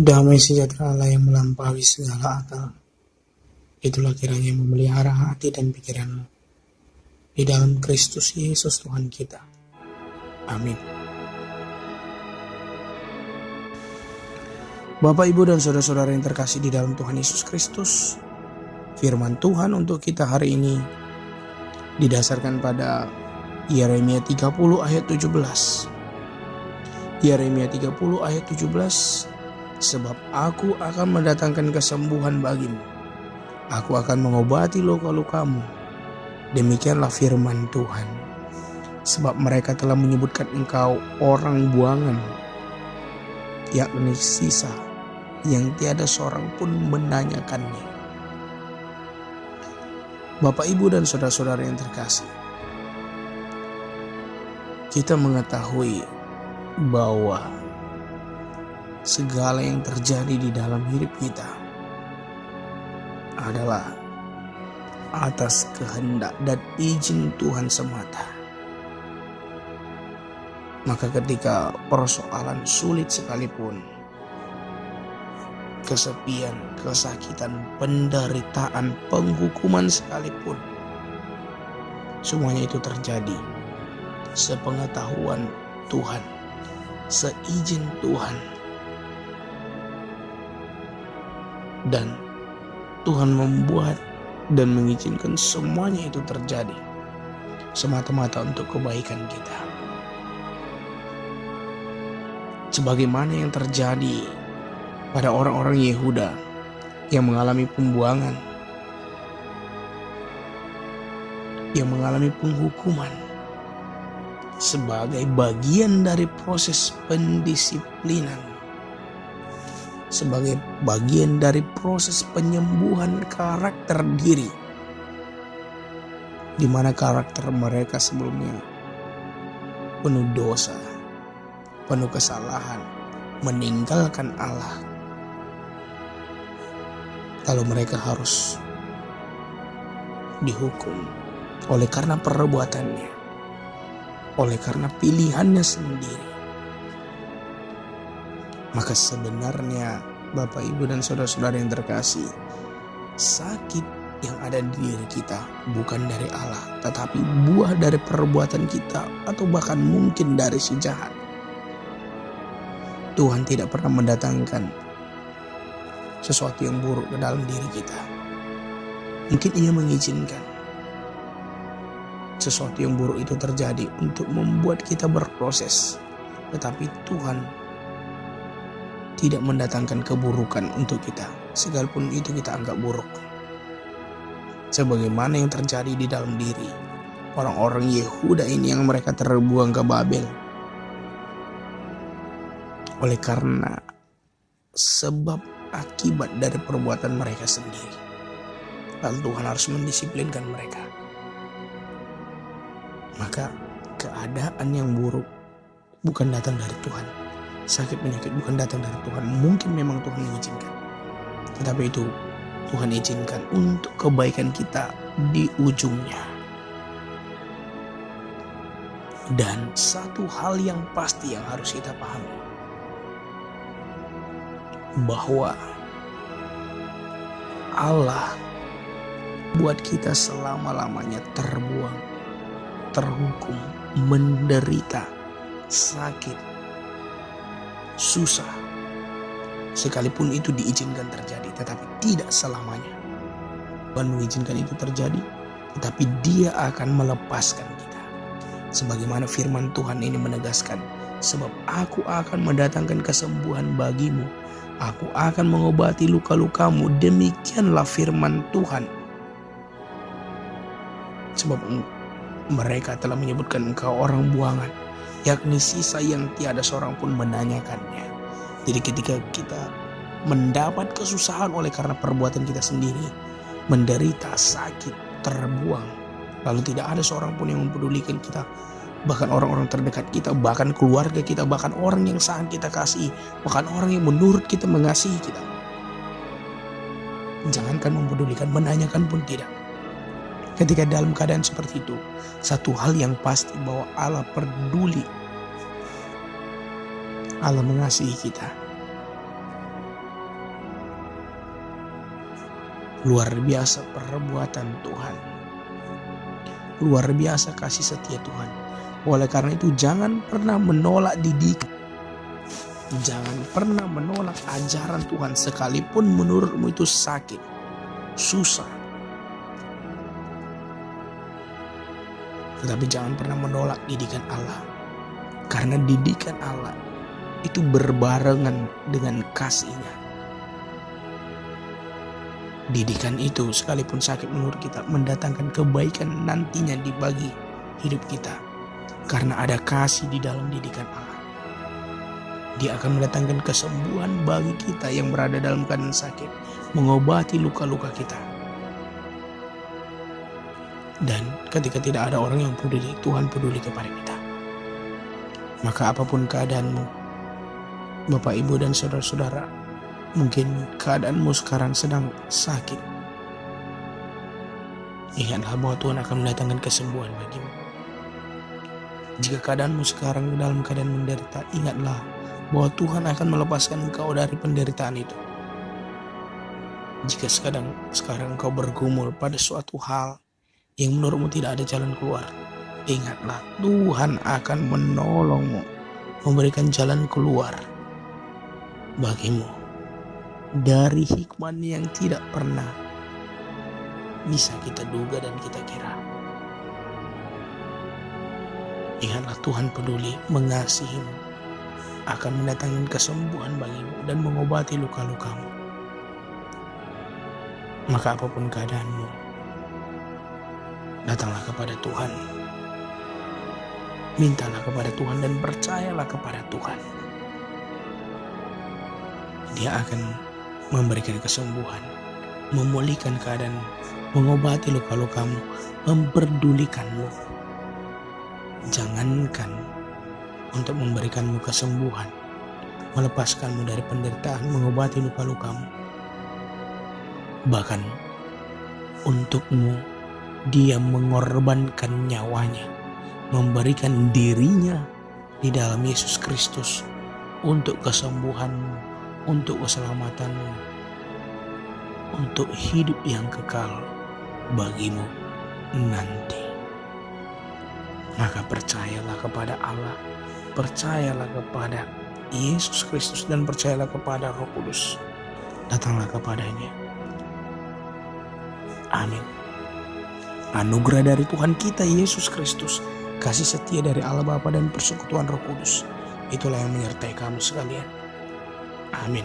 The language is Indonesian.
Damai sejahtera Allah yang melampaui segala akal, itulah kiranya yang memelihara hati dan pikiranmu di dalam Kristus Yesus Tuhan kita. Amin. Bapak, Ibu, dan saudara-saudara yang terkasih di dalam Tuhan Yesus Kristus, firman Tuhan untuk kita hari ini didasarkan pada Yeremia 30 ayat 17. Yeremia 30 ayat 17, sebab aku akan mendatangkan kesembuhan bagimu. Aku akan mengobati luka-lukamu. Demikianlah firman Tuhan. Sebab mereka telah menyebutkan engkau orang buangan, yakni sisa yang tiada seorang pun menanyakannya. Bapak, Ibu, dan saudara-saudara yang terkasih, kita mengetahui bahwa segala yang terjadi di dalam hidup kita adalah atas kehendak dan izin Tuhan semata. Maka ketika persoalan sulit sekalipun, kesepian, kesakitan, penderitaan, penghukuman sekalipun, semuanya itu terjadi sepengetahuan Tuhan, seizin Tuhan. Dan Tuhan membuat dan mengizinkan semuanya itu terjadi semata-mata untuk kebaikan kita. Sebagaimana yang terjadi pada orang-orang Yehuda yang mengalami pembuangan, yang mengalami penghukuman sebagai bagian dari proses pendisiplinan, sebagai bagian dari proses penyembuhan karakter diri, di mana karakter mereka sebelumnya penuh dosa, penuh kesalahan, meninggalkan Allah. Lalu mereka harus dihukum oleh karena perbuatannya, oleh karena pilihannya sendiri. Maka sebenarnya Bapak, Ibu, dan saudara-saudara yang terkasih, sakit yang ada di diri kita bukan dari Allah, tetapi buah dari perbuatan kita, atau bahkan mungkin dari si jahat. Tuhan tidak pernah mendatangkan sesuatu yang buruk ke dalam diri kita. Mungkin Ia mengizinkan sesuatu yang buruk itu terjadi untuk membuat kita berproses, tetapi Tuhan tidak mendatangkan keburukan untuk kita, sekalipun itu kita anggap buruk. Sebagaimana yang terjadi di dalam diri orang-orang Yehuda ini yang mereka terbuang ke Babel, oleh karena sebab akibat dari perbuatan mereka sendiri. Lalu Tuhan harus mendisiplinkan mereka. Maka keadaan yang buruk bukan datang dari Tuhan. Sakit penyakit bukan datang dari Tuhan. Mungkin memang Tuhan mengizinkan, tetapi itu Tuhan izinkan untuk kebaikan kita di ujungnya. Dan satu hal yang pasti yang harus kita pahami, bahwa Allah buat kita selama-lamanya terbuang, terhukum, menderita, sakit, susah. Sekalipun itu diizinkan terjadi, tetapi tidak selamanya. Tuhan mengizinkan itu terjadi, tetapi Dia akan melepaskan kita. Sebagaimana firman Tuhan ini menegaskan, sebab aku akan mendatangkan kesembuhan bagimu. Aku akan mengobati luka-lukamu. Demikianlah firman Tuhan. Sebab mereka telah menyebutkan engkau orang buangan, yakni sisa yang tiada seorang pun menanyakannya. Jadi ketika kita mendapat kesusahan oleh karena perbuatan kita sendiri, menderita, sakit, terbuang, lalu tidak ada seorang pun yang mempedulikan kita, bahkan orang-orang terdekat kita, bahkan keluarga kita, bahkan orang yang sangat kita kasih, bahkan orang yang menurut kita mengasihi kita, jangankan mempedulikan, menanyakan pun tidak. Ketika dalam keadaan seperti itu, satu hal yang pasti bahwa Allah peduli, Allah mengasihi kita. Luar biasa perbuatan Tuhan. Luar biasa kasih setia Tuhan. Oleh karena itu jangan pernah menolak didikan. Jangan pernah menolak ajaran Tuhan sekalipun menurutmu itu sakit, susah. Tetapi jangan pernah menolak didikan Allah. Karena didikan Allah itu berbarengan dengan kasih-Nya. Didikan itu sekalipun sakit menurut kita mendatangkan kebaikan nantinya di bagi hidup kita. Karena ada kasih di dalam didikan Allah. Dia akan mendatangkan kesembuhan bagi kita yang berada dalam keadaan sakit. Mengobati luka-luka kita. Dan ketika tidak ada orang yang peduli, Tuhan peduli kepada kita. Maka apapun keadaanmu, Bapak, Ibu, dan saudara-saudara, mungkin keadaanmu sekarang sedang sakit. Ingatlah bahwa Tuhan akan mendatangkan kesembuhan bagimu. Jika keadaanmu sekarang dalam keadaan menderita, ingatlah bahwa Tuhan akan melepaskan engkau dari penderitaan itu. Jika sekarang engkau bergumul pada suatu hal yang menurutmu tidak ada jalan keluar, ingatlah Tuhan akan menolongmu, memberikan jalan keluar bagimu dari hikmat yang tidak pernah bisa kita duga dan kita kira. Ingatlah Tuhan peduli, mengasihimu, akan mendatangkan kesembuhan bagimu dan mengobati luka-lukamu. Maka apapun keadaanmu, datanglah kepada Tuhan. Mintalah kepada Tuhan dan percayalah kepada Tuhan. Dia akan memberikan kesembuhan, memulihkan keadaanmu, mengobati luka-lukamu, memperdulikanmu. Jangankan untuk memberikanmu kesembuhan, melepaskanmu dari penderitaan, mengobati luka-lukamu. Bahkan untukmu Dia mengorbankan nyawanya, memberikan dirinya di dalam Yesus Kristus untuk kesembuhanmu, untuk keselamatanmu, untuk hidup yang kekal bagimu nanti. Maka percayalah kepada Allah, percayalah kepada Yesus Kristus, dan percayalah kepada Roh Kudus. Datanglah kepadanya. Amin. Anugerah dari Tuhan kita Yesus Kristus, kasih setia dari Allah Bapa dan persekutuan Roh Kudus, itulah yang menyertai kamu sekalian. Amin.